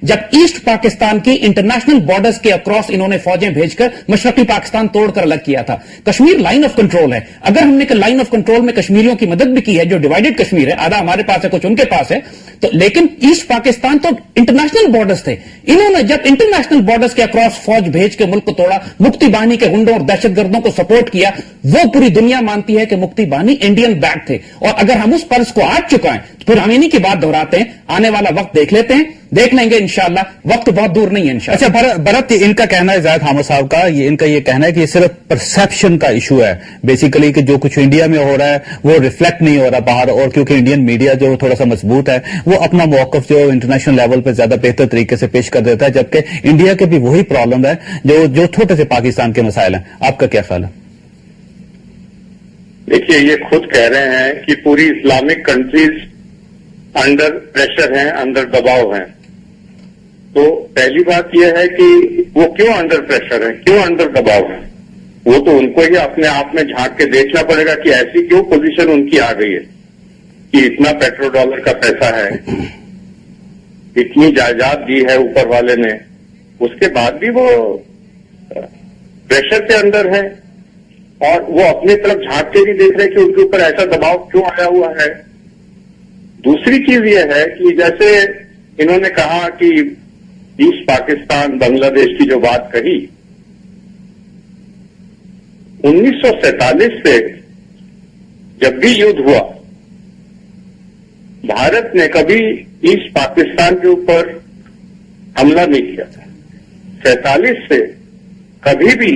जब ईस्ट पाकिस्तान की international borders के अक्रॉस इन्होंने फौजें भेजकर मशरकी पाकिस्तान तोड़कर अलग किया था। कश्मीर लाइन ऑफ कंट्रोल है। अगर हमने लाइन ऑफ कंट्रोल में कश्मीरियों की मदद भी की है, जो डिवाइडेड कश्मीर है, आधा हमारे पास है, कुछ उनके पास है, तो लेकिन ईस्ट पाकिस्तान तो इंटरनेशनल बॉर्डर्स थे। इन्होंने जब इंटरनेशनल बॉर्डर्स के अक्रॉस फौज भेज के मुल्क को तोड़ा, मुक्ति बाहिनी के गुंडों और दहशतगर्दों को सपोर्ट किया, वो पूरी दुनिया मानती है कि मुक्ति बाहिनी इंडियन बैक थे। और अगर हम उस फर्ज को आज चुकाएं तो फिर हम इन्हीं की बात दोहराते हैं। आने वाला वक्त देख लेते हैं, देख लेंगे इंशाअल्लाह, वक्त बहुत दूर नहीं है इंशाअल्लाह। अच्छा भरत, इनका कहना है, जायद हामिद साहब का, इनका ये कहना है कि ये सिर्फ परसेप्शन का इशू है बेसिकली, कि जो कुछ इंडिया में हो रहा है वो रिफ्लेक्ट नहीं हो रहा बाहर, और क्योंकि इंडियन मीडिया जो थोड़ा सा मजबूत है वो अपना मौकफ जो इंटरनेशनल लेवल पर ज्यादा बेहतर तरीके से पेश कर देता है, जबकि इंडिया के भी वही प्रॉब्लम है जो छोटे से पाकिस्तान के मसाइल हैं। आपका क्या ख्याल है? देखिए, ये खुद कह रहे हैं कि पूरी इस्लामिक कंट्रीज अंडर प्रेशर हैं, अंडर दबाव हैं। तो पहली बात यह है कि वो क्यों अंडर प्रेशर है, क्यों अंडर दबाव है, वो तो उनको ही अपने आप में झांक के देखना पड़ेगा कि ऐसी क्यों पोजीशन उनकी आ गई है कि इतना पेट्रो डॉलर का पैसा है, इतनी जायदाद दी है ऊपर वाले ने, उसके बाद भी वो प्रेशर के अंदर है और वो अपनी तरफ झांक के नहीं देख रहे कि उनके ऊपर ऐसा दबाव क्यों आया हुआ है। दूसरी चीज ये है कि जैसे इन्होंने कहा कि ईस्ट पाकिस्तान बांग्लादेश की जो बात कही, 1947 से जब भी युद्ध हुआ, भारत ने कभी ईस्ट पाकिस्तान के ऊपर हमला नहीं किया था। 47 से कभी भी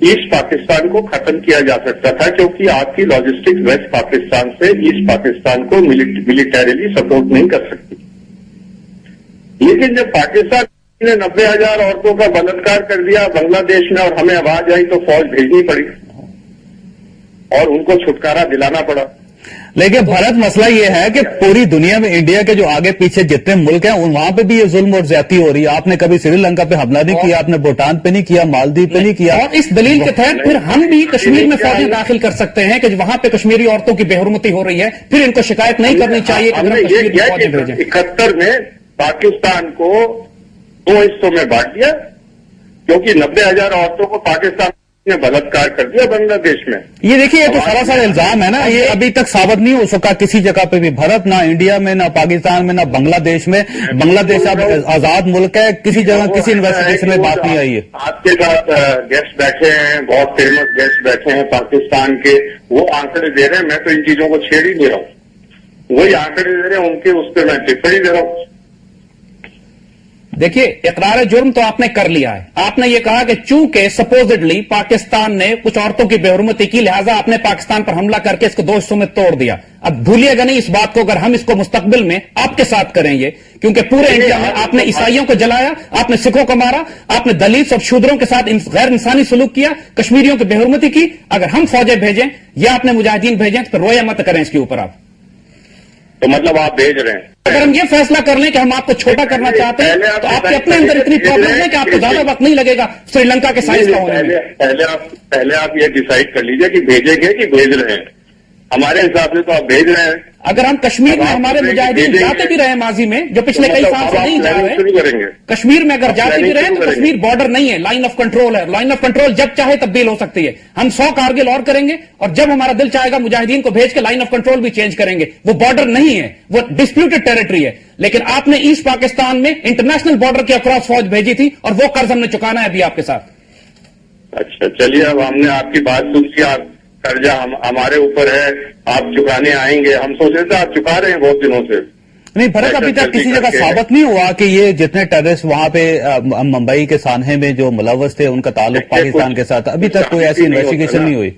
ईस्ट पाकिस्तान को खत्म किया जा सकता था, क्योंकि आपकी लॉजिस्टिक्स वेस्ट पाकिस्तान से ईस्ट पाकिस्तान को मिलिटरीली सपोर्ट नहीं कर सकती। लेकिन जब पाकिस्तान ने 90,000 औरतों का बलात्कार कर दिया बांग्लादेश में और हमें आवाज आई तो फौज भेजनी पड़ी और उनको छुटकारा दिलाना पड़ा। लेकिन भारत मसला ये है कि पूरी दुनिया में इंडिया के जो आगे पीछे जितने मुल्क हैं वहां पे भी ये जुल्म और ज्यादती हो रही है। आपने कभी श्रीलंका पे हमला नहीं किया, आपने भूटान पे नहीं किया, मालदीव पे नहीं किया, और इस दलील के तहत फिर हम भी कश्मीर में फौजें दाखिल कर सकते हैं कि वहां पे कश्मीरी औरतों की बेहुरमती हो रही है, फिर इनको शिकायत नहीं करनी चाहिए। 71 में पाकिस्तान को 2 हिस्सों में बांट दिया, क्योंकि 90,000 औरतों को पाकिस्तान ने बलात्कार कर दिया बांग्लादेश में। ये देखिए, ये तो सरासर इल्जाम है ना, ये अभी तक साबित नहीं हो सका किसी जगह पे भी। भारत ना इंडिया में, ना पाकिस्तान में, ना बांग्लादेश में। बांग्लादेश अब आजाद मुल्क है, किसी जगह किसी इन्वेस्टिगेशन में बात नहीं आई है। आपके साथ गेस्ट बैठे हैं, बहुत फेमस गेस्ट बैठे हैं पाकिस्तान के, वो आंकड़े दे रहे हैं। मैं तो इन चीजों को छेड़ ही नहीं रहा हूं, वही आंकड़े दे रहे हैं, उनके उस पर मैं टिप्पणी दे रहा हूं। देखिए, इकरार जुर्म तो आपने कर लिया है। आपने ये कहा कि चूंकि सपोजिटली पाकिस्तान ने कुछ औरतों की बेहुरमती की, लिहाजा आपने पाकिस्तान पर हमला करके इसको 2 हिस्सों में तोड़ दिया। अब भूलिएगा नहीं इस बात को, अगर हम इसको मुस्तकबिल में आपके साथ करेंगे, क्योंकि पूरे इंडिया में आपने ईसाइयों को जलाया, आपने सिखों को मारा, आपने दलित और शूद्रों के साथ गैर इंसानी सलूक किया, कश्मीरियों की बेहुरमती की। अगर हम फौजें भेजें या आपने मुजाहिदीन भेजें तो रोया मत करें इसके ऊपर आप। तो मतलब आप भेज रहे हैं? अगर हम ये फैसला कर लें कि हम आपको छोटा करना चाहते हैं तो आपके अपने अंदर इतनी प्रॉब्लम है कि आपको ज्यादा वक्त नहीं लगेगा श्रीलंका के साइज का होने में। पहले आप ये डिसाइड कर लीजिए कि भेजेंगे कि भेज रहे हैं। हमारे हिसाब से तो आप भेज रहे हैं। अगर हम कश्मीर में हमारे मुजाहिदीन जाते भी रहे माजी में, जो पिछले कई साल से नहीं जा रहे, कश्मीर में अगर जाते भी रहे तो कश्मीर बॉर्डर नहीं है, लाइन ऑफ कंट्रोल है। लाइन ऑफ कंट्रोल जब चाहे तब्दील हो सकती है। हम 100 कारगिल और करेंगे और जब हमारा दिल चाहेगा मुजाहिदीन को भेज के लाइन ऑफ कंट्रोल भी चेंज करेंगे। वो बॉर्डर नहीं है, वो डिस्प्यूटेड टेरिटरी है। लेकिन आपने ईस्ट पाकिस्तान में इंटरनेशनल बॉर्डर के अक्रॉस फौज भेजी थी और वो कर्ज हमने चुकाना है अभी आपके साथ। अच्छा, चलिए, अब हमने आपकी बात सुन लिया। कर्जा हमारे ऊपर है, आप चुकाने आएंगे। हम सोच रहे थे आप चुका रहे हैं बहुत दिनों से। नहीं भरत, अभी तक किसी जगह साबित नहीं हुआ कि ये जितने टेररिस्ट वहां पे मुंबई के सान्हे में जो मुलव्वस थे उनका ताल्लुक पाकिस्तान के साथ। अभी तक कोई ऐसी इन्वेस्टिगेशन नहीं हुई।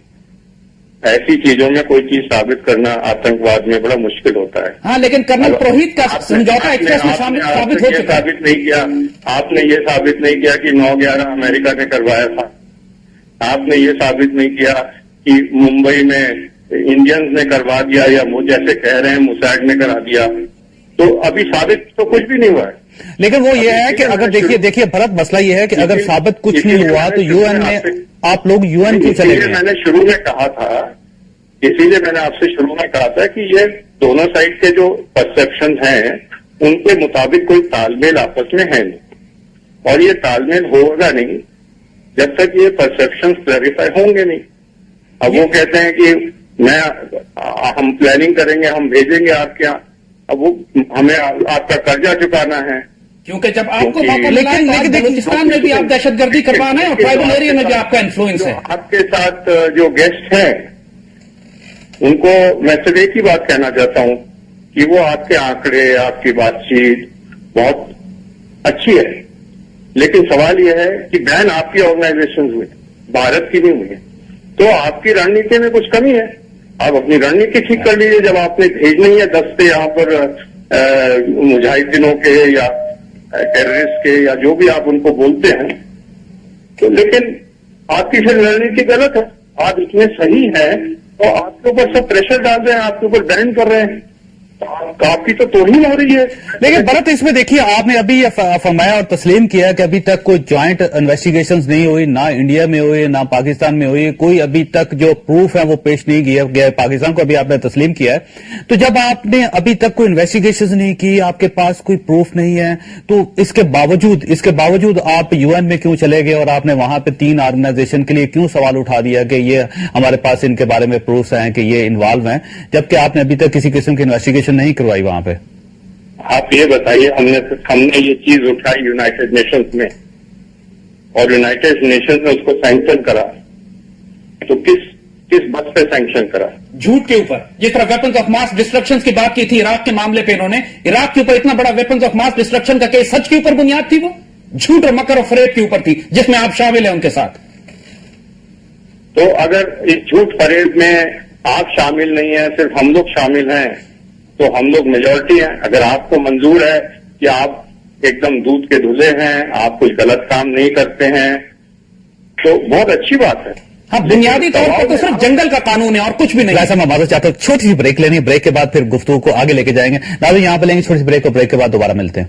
ऐसी चीजों में कोई चीज साबित करना आतंकवाद में बड़ा मुश्किल होता है। हाँ, लेकिन कर्नल पुरोहित का समझौता एक्सप्रेस में साबित हो चुका है। साबित नहीं किया आपने, ये साबित नहीं किया कि 9/11 अमेरिका ने करवाया था। आपने ये साबित नहीं किया कि मुंबई में इंडियंस ने करवा दिया, या वो जैसे कह रहे हैं मुसैड ने करा दिया। तो अभी साबित तो कुछ भी नहीं हुआ है। लेकिन वो ये है कि अगर देखिए भरत, मसला ये है कि अगर साबित कुछ नहीं हुआ तो यूएन में आप लोग यूएन क्यों चले गए? मैंने शुरू में कहा था, इसीलिए मैंने आपसे शुरू में कहा था कि ये दोनों साइड के जो परसेप्शन हैं उनके मुताबिक कोई तालमेल आपस में है नहीं, और ये तालमेल होगा नहीं जब तक ये परसेप्शन क्लैरिफाई होंगे नहीं। अब वो कहते हैं कि हम प्लानिंग करेंगे, हम भेजेंगे आपके यहाँ, अब वो हमें आपका कर्जा चुकाना है, क्योंकि जब आपको मौका मिला है, लेकिन बलूचिस्तान में भी आप दहशतगर्दी करवाना है और ट्राइबल एरिया में भी आपका इन्फ्लुएंस है। आपके साथ जो गेस्ट हैं उनको मैं सिर्फ एक ही बात कहना चाहता हूं कि वो आपके आंकड़े, आपकी बातचीत बहुत अच्छी है, लेकिन सवाल यह है कि बैन आपकी ऑर्गेनाइजेशन हुई, भारत की नहीं हुई है, तो आपकी रणनीति में कुछ कमी है। आप अपनी रणनीति ठीक कर लीजिए। जब आपने भेजना ही है दस्ते यहाँ पर मुजाहिदीनों के या टेररिस्ट के या जो भी आप उनको बोलते हैं, तो लेकिन आपकी फिर रणनीति गलत है। आप इतने सही हैं तो आपके ऊपर सब प्रेशर डाल रहे हैं, आपके ऊपर बैन कर रहे हैं, तो आपकी तो तोहिन हो रही है। लेकिन भरत, इसमें देखिए आपने अभी ये फरमाया और तस्लीम किया कि अभी तक कोई ज्वाइंट इन्वेस्टिगेशंस नहीं हुई, ना इंडिया में हुई ना पाकिस्तान में हुई, कोई अभी तक जो प्रूफ है वो पेश नहीं किया गया पाकिस्तान को, अभी आपने तस्लीम किया है। तो जब आपने अभी तक कोई इन्वेस्टिगेशन नहीं की, आपके पास कोई प्रूफ नहीं है, तो इसके बावजूद आप यूएन में क्यों चले गए और आपने वहां पे 3 ऑर्गेनाइजेशन के लिए क्यों सवाल उठा दिया कि ये हमारे पास इनके बारे में प्रूफ हैं कि ये इन्वॉल्व हैं, जबकि आपने अभी तक किसी किस्म की इन्वेस्टिगेशन नहीं करवाई वहां पे? आप ये बताइए, हमने ये चीज उठाई यूनाइटेड नेशंस में और यूनाइटेड नेशंस ने उसको सैंक्शन करा, तो किस बस पे सैंक्शन करा? झूठ के ऊपर। जिस तरह वेपन्स ऑफ मास डिस्ट्रक्शन की बात की थी इराक के मामले पे, इन्होंने इराक के ऊपर इतना बड़ा वेपन्स ऑफ मास डिस्ट्रक्शन का केस सच के ऊपर बुनियाद थी, वो झूठ और मकर और फरेब के ऊपर थी, जिसमें आप शामिल हैं उनके साथ। तो अगर इस झूठ फरेब में आप शामिल नहीं है, सिर्फ हम लोग शामिल हैं, तो हम लोग मेजॉरिटी हैं। अगर आपको मंजूर है कि आप एकदम दूध के धुले हैं, आप कोई गलत काम नहीं करते हैं, तो बहुत अच्छी बात है। हाँ, बुनियादी तौर पर तो सिर्फ जंगल का कानून है और कुछ भी नहीं। ऐसा मैं माजूद चाहता हूँ, छोटी सी ब्रेक लेनी है, ब्रेक के बाद फिर गुफ्तगू को आगे लेके जाएंगे। नाज़रीन, यहाँ पे लेंगे छोटी सी ब्रेक और ब्रेक के बाद दोबारा मिलते हैं।